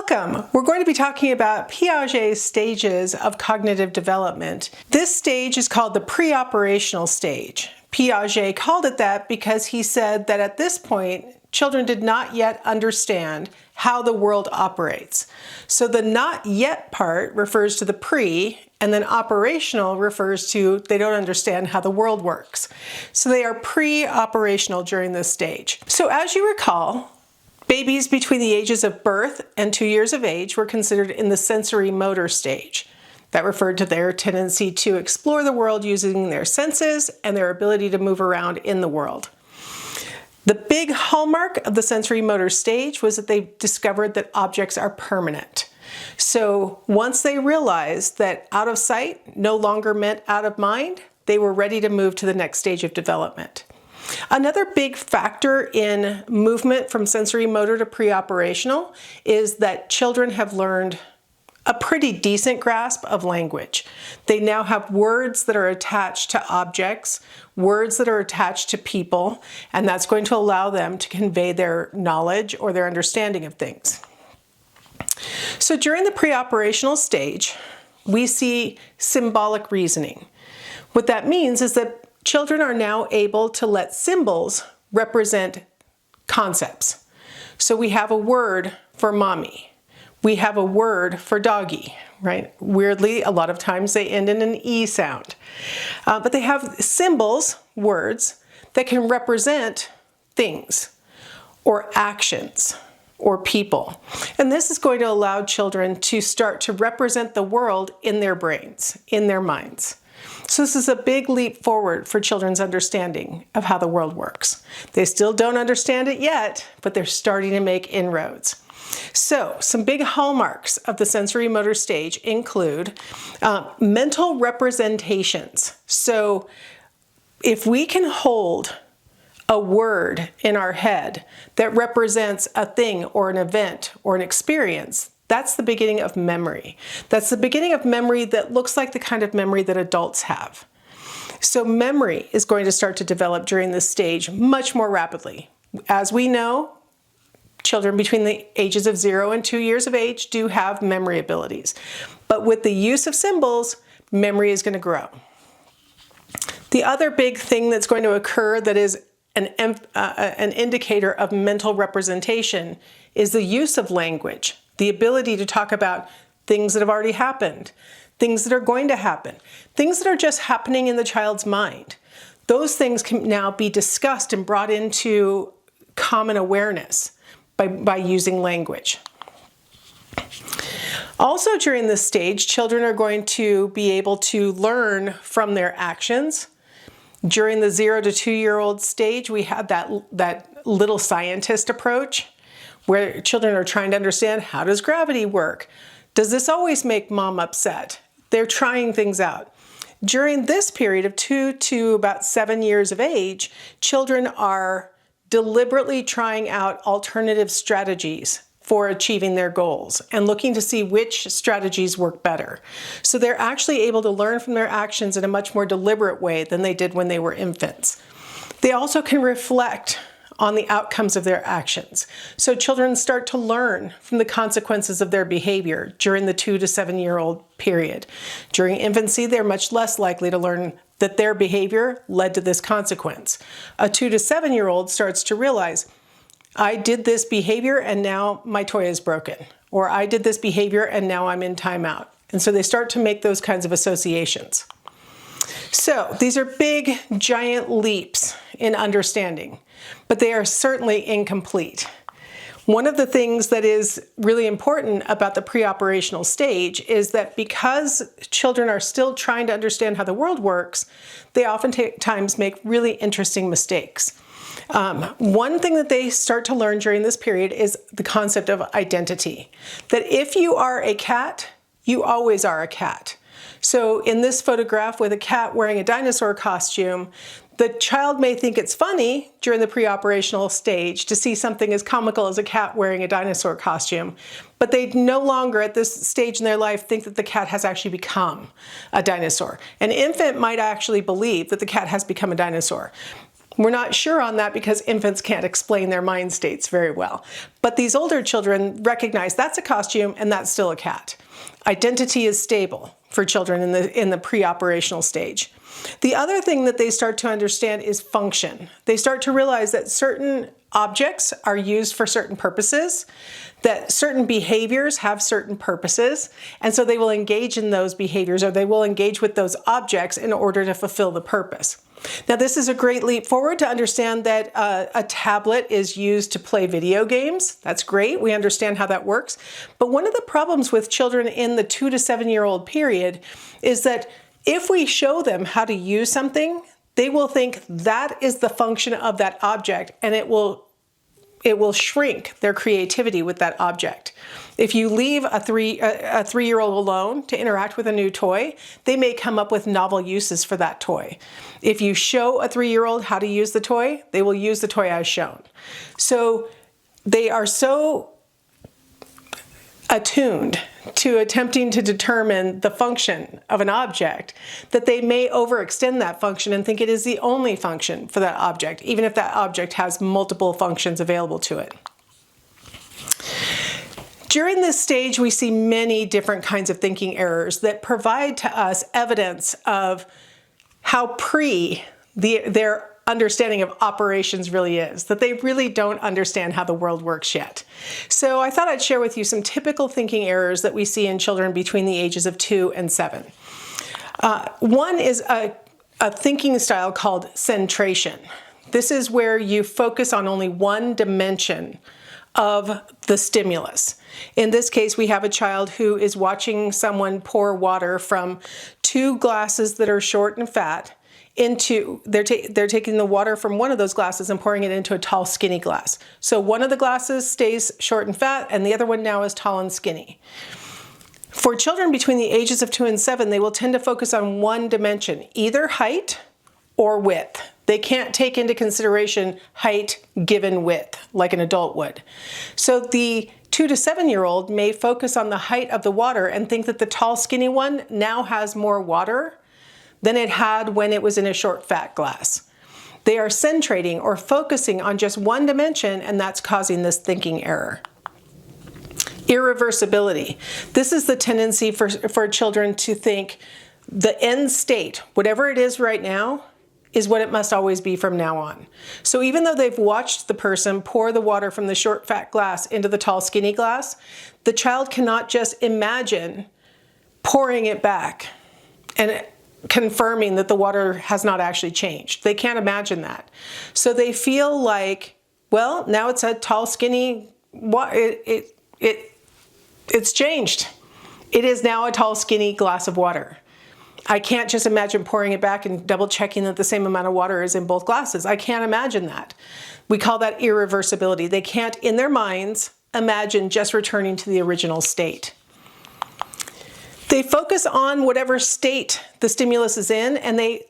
Welcome! We're going to be talking about Piaget's stages of cognitive development. This stage is called the preoperational stage. Piaget called it that because he said that at this point, children did not yet understand how the world operates. So the not yet part refers to the pre, and then operational refers to they don't understand how the world works. So they are pre-operational during this stage. So as you recall, babies between the ages of birth and 2 years of age were considered in the sensory motor stage. That referred to their tendency to explore the world using their senses and their ability to move around in the world. The big hallmark of the sensory motor stage was that they discovered that objects are permanent. So once they realized that out of sight no longer meant out of mind, they were ready to move to the next stage of development. Another big factor in movement from sensory motor to preoperational is that children have learned a pretty decent grasp of language. They now have words that are attached to objects, words that are attached to people, and that's going to allow them to convey their knowledge or their understanding of things. So during the preoperational stage, we see symbolic reasoning. What that means is that children are now able to let symbols represent concepts. So we have a word for mommy. We have a word for doggy, right? Weirdly, a lot of times they end in an E sound. But they have symbols, words, that can represent things or actions or people. And this is going to allow children to start to represent the world in their brains, in their minds. So this is a big leap forward for children's understanding of how the world works. They still don't understand it yet, but they're starting to make inroads. So some big hallmarks of the sensory motor stage include mental representations. So if we can hold a word in our head that represents a thing or an event or an experience, that's the beginning of memory. That's the beginning of memory that looks like the kind of memory that adults have. So memory is going to start to develop during this stage much more rapidly. As we know, children between the ages of 0 and 2 years of age do have memory abilities. But with the use of symbols, memory is going to grow. The other big thing that's going to occur that is an indicator of mental representation is the use of language. The ability to talk about things that have already happened, things that are going to happen, things that are just happening in the child's mind. Those things can now be discussed and brought into common awareness by using language. Also during this stage, children are going to be able to learn from their actions. During the 0 to 2-year-old stage, we have that little scientist approach, where children are trying to understand, how does gravity work? Does this always make mom upset? They're trying things out. During this period of 2 to about 7 years of age, children are deliberately trying out alternative strategies for achieving their goals and looking to see which strategies work better. So they're actually able to learn from their actions in a much more deliberate way than they did when they were infants. They also can reflect on the outcomes of their actions. So children start to learn from the consequences of their behavior during the 2 to 7-year-old period. During infancy, they're much less likely to learn that their behavior led to this consequence. A 2 to 7-year-old starts to realize, I did this behavior and now my toy is broken, or I did this behavior and now I'm in timeout. And so they start to make those kinds of associations. So these are big, giant leaps in understanding, but they are certainly incomplete. One of the things that is really important about the preoperational stage is that because children are still trying to understand how the world works, they oftentimes make really interesting mistakes. One thing that they start to learn during this period is the concept of identity. That if you are a cat, you always are a cat. So in this photograph with a cat wearing a dinosaur costume, the child may think it's funny during the preoperational stage to see something as comical as a cat wearing a dinosaur costume, but they no longer at this stage in their life think that the cat has actually become a dinosaur. An infant might actually believe that the cat has become a dinosaur. We're not sure on that because infants can't explain their mind states very well. But these older children recognize that's a costume and that's still a cat. Identity is stable for children in the pre-operational stage. The other thing that they start to understand is function. They start to realize that certain objects are used for certain purposes, that certain behaviors have certain purposes, and so they will engage in those behaviors, or they will engage with those objects in order to fulfill the purpose. Now, this is a great leap forward to understand that a tablet is used to play video games. That's great. We understand how that works. But one of the problems with children in the 2 to 7 year old period is that if we show them how to use something, they will think that is the function of that object, and it will shrink their creativity with that object. If you leave a 3-year-old alone to interact with a new toy, they may come up with novel uses for that toy. If you show a 3-year-old how to use the toy, they will use the toy as shown. So they are so attuned to attempting to determine the function of an object that they may overextend that function and think it is the only function for that object, even if that object has multiple functions available to it. During this stage, we see many different kinds of thinking errors that provide to us evidence of how their understanding of operations really is, that they really don't understand how the world works yet. So I thought I'd share with you some typical thinking errors that we see in children between the ages of 2 and 7. One is a thinking style called centration. This is where you focus on only one dimension of the stimulus. In this case, we have a child who is watching someone pour water from 2 glasses that are short and fat into, they're taking the water from one of those glasses and pouring it into a tall, skinny glass. So one of the glasses stays short and fat, and the other one now is tall and skinny. For children between the ages of 2 and 7, they will tend to focus on one dimension, either height or width. They can't take into consideration height given width like an adult would. So the 2 to 7-year-old may focus on the height of the water and think that the tall, skinny one now has more water than it had when it was in a short, fat glass. They are centrating or focusing on just one dimension, and that's causing this thinking error. Irreversibility. This is the tendency for children to think the end state, whatever it is right now, is what it must always be from now on. So even though they've watched the person pour the water from the short, fat glass into the tall, skinny glass, the child cannot just imagine pouring it back and confirming that the water has not actually changed. They can't imagine that. So they feel like, well, now it's a tall, skinny, it's changed. It is now a tall, skinny glass of water. I can't just imagine pouring it back and double checking that the same amount of water is in both glasses. I can't imagine that. We call that irreversibility. They can't, in their minds, imagine just returning to the original state. They focus on whatever state the stimulus is in, and they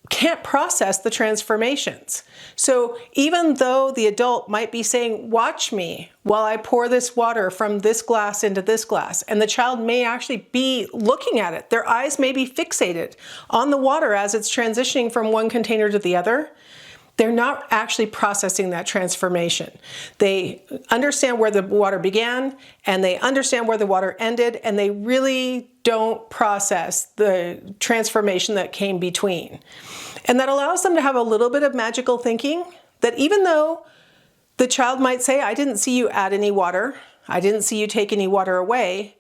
can't process the transformations. So even though the adult might be saying, watch me while I pour this water from this glass into this glass, and the child may actually be looking at it. Their eyes may be fixated on the water as it's transitioning from one container to the other. They're not actually processing that transformation. They understand where the water began, and they understand where the water ended, and they really don't process the transformation that came between. And that allows them to have a little bit of magical thinking, that even though the child might say, I didn't see you add any water, I didn't see you take any water away,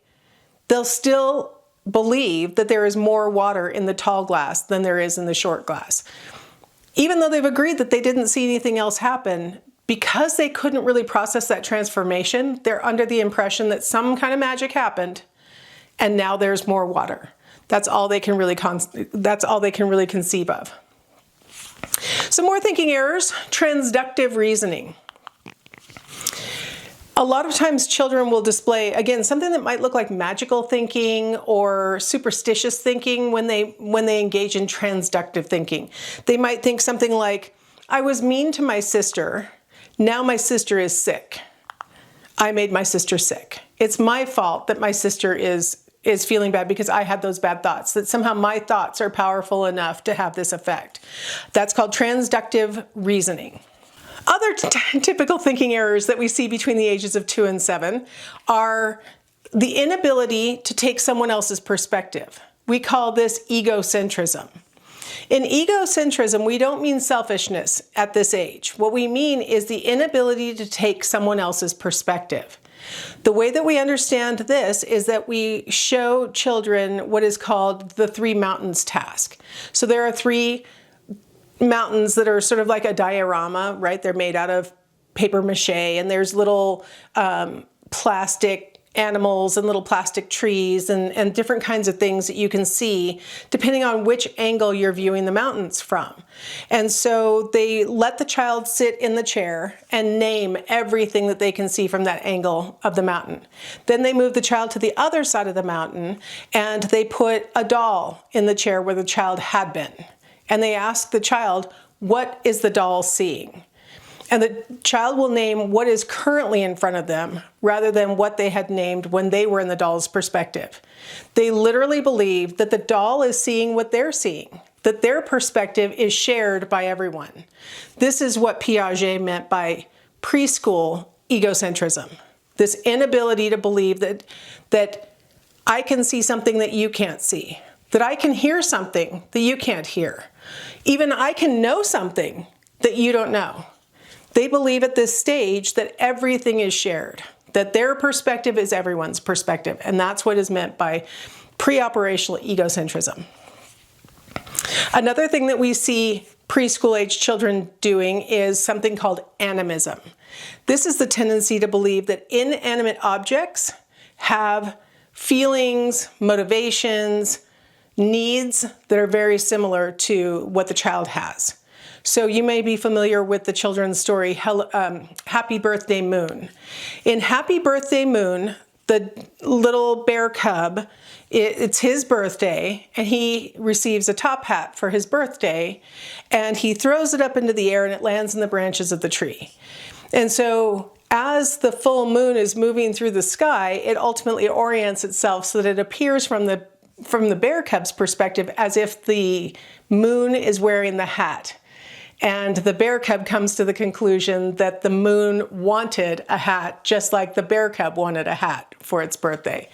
they'll still believe that there is more water in the tall glass than there is in the short glass. Even though they've agreed that they didn't see anything else happen, because they couldn't really process that transformation, they're under the impression that some kind of magic happened and now there's more water. That's all they can really conceive of. Some more thinking errors: transductive reasoning. A lot of times children will display, again, something that might look like magical thinking or superstitious thinking when they engage in transductive thinking. They might think something like, I was mean to my sister, now my sister is sick. I made my sister sick. It's my fault that my sister is is feeling bad because I had those bad thoughts, that somehow my thoughts are powerful enough to have this effect. That's called transductive reasoning. Other typical thinking errors that we see between the ages of 2 and 7 are the inability to take someone else's perspective. We call this egocentrism. In egocentrism, we don't mean selfishness at this age. What we mean is the inability to take someone else's perspective. The way that we understand this is that we show children what is called the 3 mountains task. So there are 3 mountains that are sort of like a diorama, right? They're made out of paper mache, and there's little plastic animals and little plastic trees and different kinds of things that you can see depending on which angle you're viewing the mountains from. And so they let the child sit in the chair and name everything that they can see from that angle of the mountain. Then they move the child to the other side of the mountain and they put a doll in the chair where the child had been. And they ask the child, what is the doll seeing? And the child will name what is currently in front of them rather than what they had named when they were in the doll's perspective. They literally believe that the doll is seeing what they're seeing, that their perspective is shared by everyone. This is what Piaget meant by preschool egocentrism. This inability to believe that I can see something that you can't see, that I can hear something that you can't hear. Even I can know something that you don't know. They believe at this stage that everything is shared, that their perspective is everyone's perspective, and that's what is meant by preoperational egocentrism. Another thing that we see preschool-age children doing is something called animism. This is the tendency to believe that inanimate objects have feelings, motivations, needs that are very similar to what the child has. So you may be familiar with the children's story, Happy Birthday Moon. In Happy Birthday Moon, the little bear cub, it's his birthday, and he receives a top hat for his birthday, and he throws it up into the air and it lands in the branches of the tree. And so as the full moon is moving through the sky, it ultimately orients itself so that it appears from the bear cub's perspective as if the moon is wearing the hat. And the bear cub comes to the conclusion that the moon wanted a hat just like the bear cub wanted a hat for its birthday.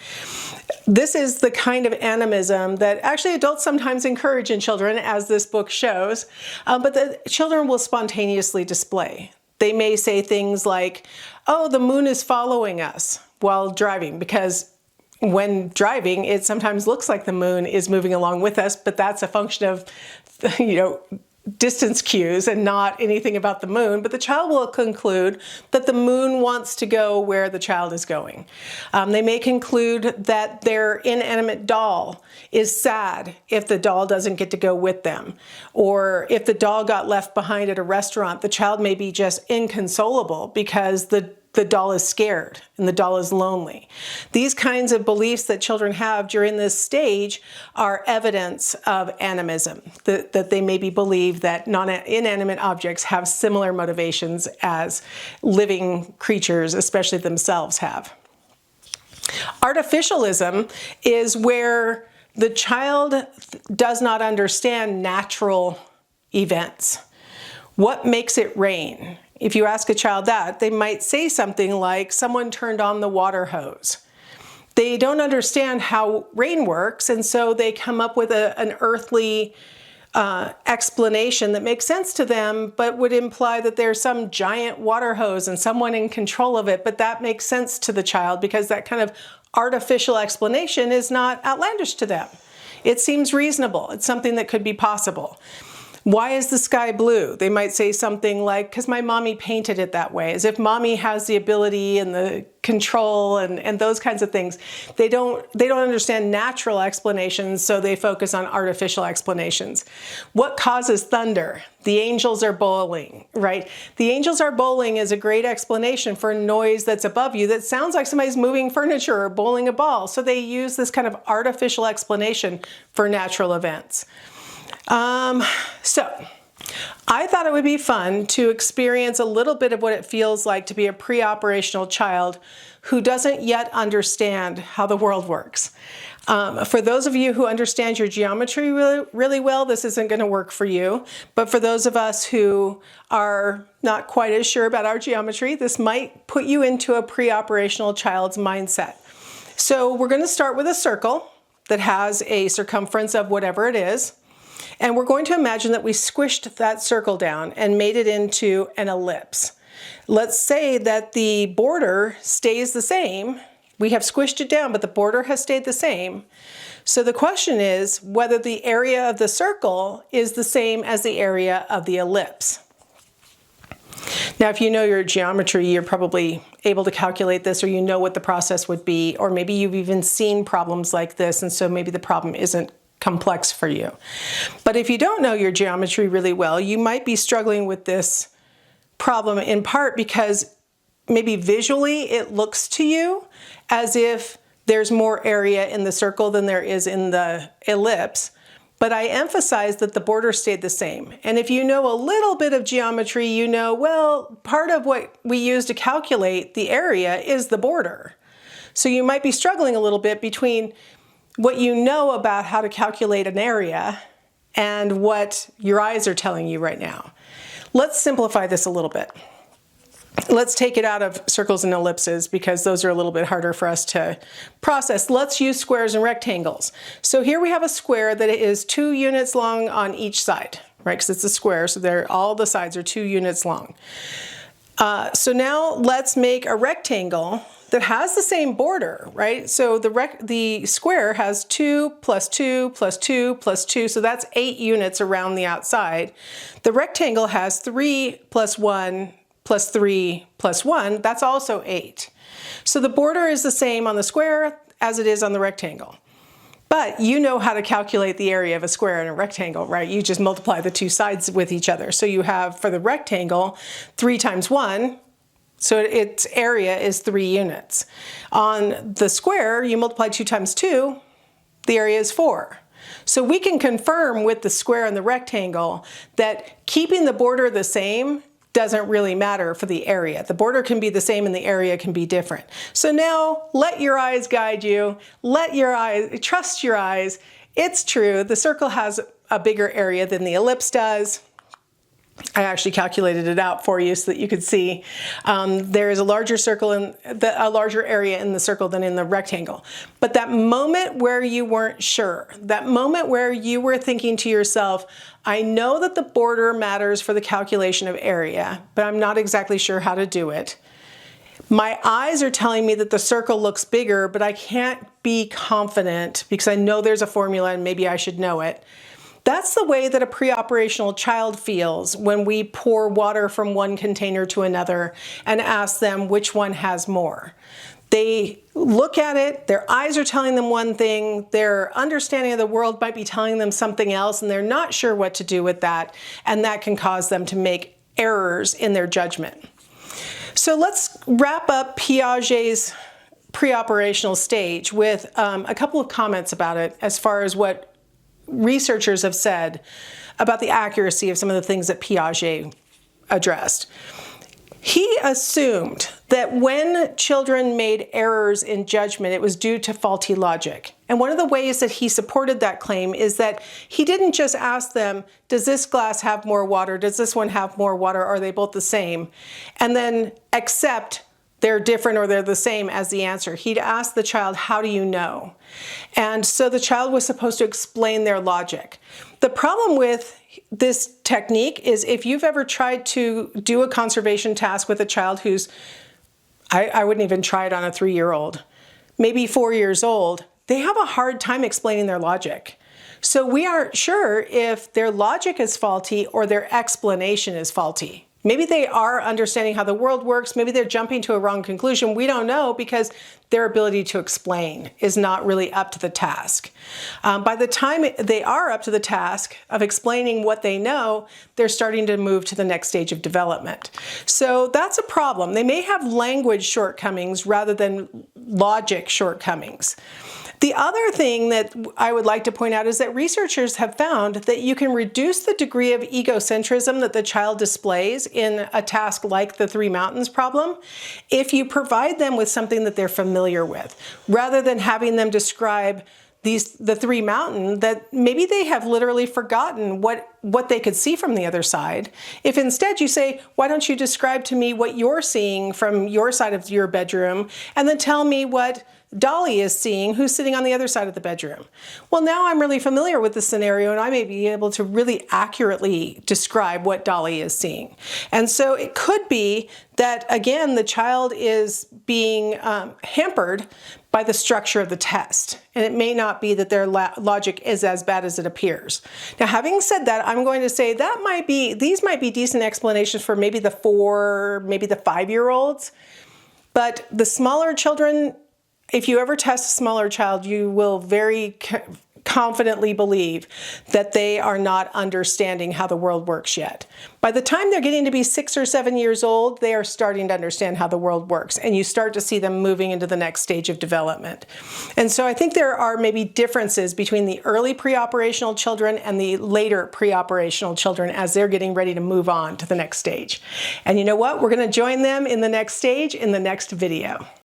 This is the kind of animism that actually adults sometimes encourage in children, as this book shows, but the children will spontaneously display. They may say things like, oh, the moon is following us while driving, because when driving, it sometimes looks like the moon is moving along with us, but that's a function of, distance cues and not anything about the moon. But the child will conclude that the moon wants to go where the child is going. They may conclude that their inanimate doll is sad if the doll doesn't get to go with them. Or if the doll got left behind at a restaurant, the child may be just inconsolable because the doll is scared and the doll is lonely. These kinds of beliefs that children have during this stage are evidence of animism, that they maybe believe that inanimate objects have similar motivations as living creatures, especially themselves, have. Artificialism is where the child does not understand natural events. What makes it rain? If you ask a child that, they might say something like, someone turned on the water hose. They don't understand how rain works, and so they come up with an earthly explanation that makes sense to them, but would imply that there's some giant water hose and someone in control of it, but that makes sense to the child because that kind of artificial explanation is not outlandish to them. It seems reasonable. It's something that could be possible. Why is the sky blue? They might say something like, because my mommy painted it that way, as if mommy has the ability and the control and those kinds of things. They don't understand natural explanations, so they focus on artificial explanations. What causes thunder? The angels are bowling, right? The angels are bowling is a great explanation for noise that's above you that sounds like somebody's moving furniture or bowling a ball. So they use this kind of artificial explanation for natural events. So I thought it would be fun to experience a little bit of what it feels like to be a pre-operational child who doesn't yet understand how the world works. For those of you who understand your geometry really well, this isn't going to work for you. But for those of us who are not quite as sure about our geometry, this might put you into a pre-operational child's mindset. So we're going to start with a circle that has a circumference of whatever it is. And we're going to imagine that we squished that circle down and made it into an ellipse. Let's say that the border stays the same. We have squished it down, but the border has stayed the same. So the question is whether the area of the circle is the same as the area of the ellipse. Now, if you know your geometry, you're probably able to calculate this, or you know what the process would be, or maybe you've even seen problems like this, and so maybe the problem isn't complex for you. But if you don't know your geometry really well, you might be struggling with this problem in part because maybe visually it looks to you as if there's more area in the circle than there is in the ellipse. But I emphasize that the border stayed the same. And if you know a little bit of geometry, you know, well, part of what we use to calculate the area is the border. So you might be struggling a little bit between what you know about how to calculate an area and what your eyes are telling you right now. Let's simplify this a little bit. Let's take it out of circles and ellipses because those are a little bit harder for us to process. Let's use squares and rectangles. So here we have a square that is 2 units long on each side, right? Because it's a square, so all the sides are 2 units long. So now let's make a rectangle that has the same border, right? So the square has 2 plus 2 plus 2 plus 2, so that's 8 units around the outside. The rectangle has 3 plus 1 plus 3 plus 1, that's also 8. So the border is the same on the square as it is on the rectangle. But you know how to calculate the area of a square and a rectangle, right? You just multiply the two sides with each other. So you have, for the rectangle, 3 times 1, so its area is 3 units. On the square, you multiply 2 times 2, the area is 4. So we can confirm with the square and the rectangle that keeping the border the same doesn't really matter for the area. The border can be the same and the area can be different. So now let your eyes guide you. Trust your eyes. It's true, the circle has a bigger area than the ellipse does. I actually calculated it out for you so that you could see there is a larger area in the circle than in the rectangle. But that moment where you weren't sure, that moment where you were thinking to yourself, I know that the border matters for the calculation of area, but I'm not exactly sure how to do it. My eyes are telling me that the circle looks bigger, but I can't be confident because I know there's a formula and maybe I should know it. That's the way that a pre-operational child feels when we pour water from one container to another and ask them which one has more. They look at it, their eyes are telling them one thing, their understanding of the world might be telling them something else, and they're not sure what to do with that, and that can cause them to make errors in their judgment. So let's wrap up Piaget's pre-operational stage with a couple of comments about it as far as what researchers have said about the accuracy of some of the things that Piaget addressed. He assumed that when children made errors in judgment, it was due to faulty logic. And one of the ways that he supported that claim is that he didn't just ask them, does this glass have more water? Does this one have more water? Are they both the same? And then accept they're different or they're the same as the answer. He'd ask the child, how do you know? And so the child was supposed to explain their logic. The problem with this technique is if you've ever tried to do a conservation task with a child who's, I wouldn't even try it on a 3-year-old, maybe 4 years old, they have a hard time explaining their logic. So we aren't sure if their logic is faulty or their explanation is faulty. Maybe they are understanding how the world works. Maybe they're jumping to a wrong conclusion. We don't know because their ability to explain is not really up to the task. By the time they are up to the task of explaining what they know, they're starting to move to the next stage of development. So that's a problem. They may have language shortcomings rather than logic shortcomings. The other thing that I would like to point out is that researchers have found that you can reduce the degree of egocentrism that the child displays in a task like the 3 mountains problem if you provide them with something that they're familiar with, rather than having them describe the 3 mountain that maybe they have literally forgotten what they could see from the other side. If instead you say, why don't you describe to me what you're seeing from your side of your bedroom, and then tell me what Dolly is seeing, who's sitting on the other side of the bedroom. Well, now I'm really familiar with the scenario and I may be able to really accurately describe what Dolly is seeing. And so it could be that, again, the child is being hampered by the structure of the test. And it may not be that their logic is as bad as it appears. Now, having said that, I'm going to say these might be decent explanations for maybe the 4, maybe the 5-year-olds, but the smaller children, if you ever test a smaller child, you will very confidently believe that they are not understanding how the world works yet. By the time they're getting to be 6 or 7 years old, they are starting to understand how the world works, and you start to see them moving into the next stage of development. And so I think there are maybe differences between the early preoperational children and the later preoperational children as they're getting ready to move on to the next stage. And you know what? We're going to join them in the next stage in the next video.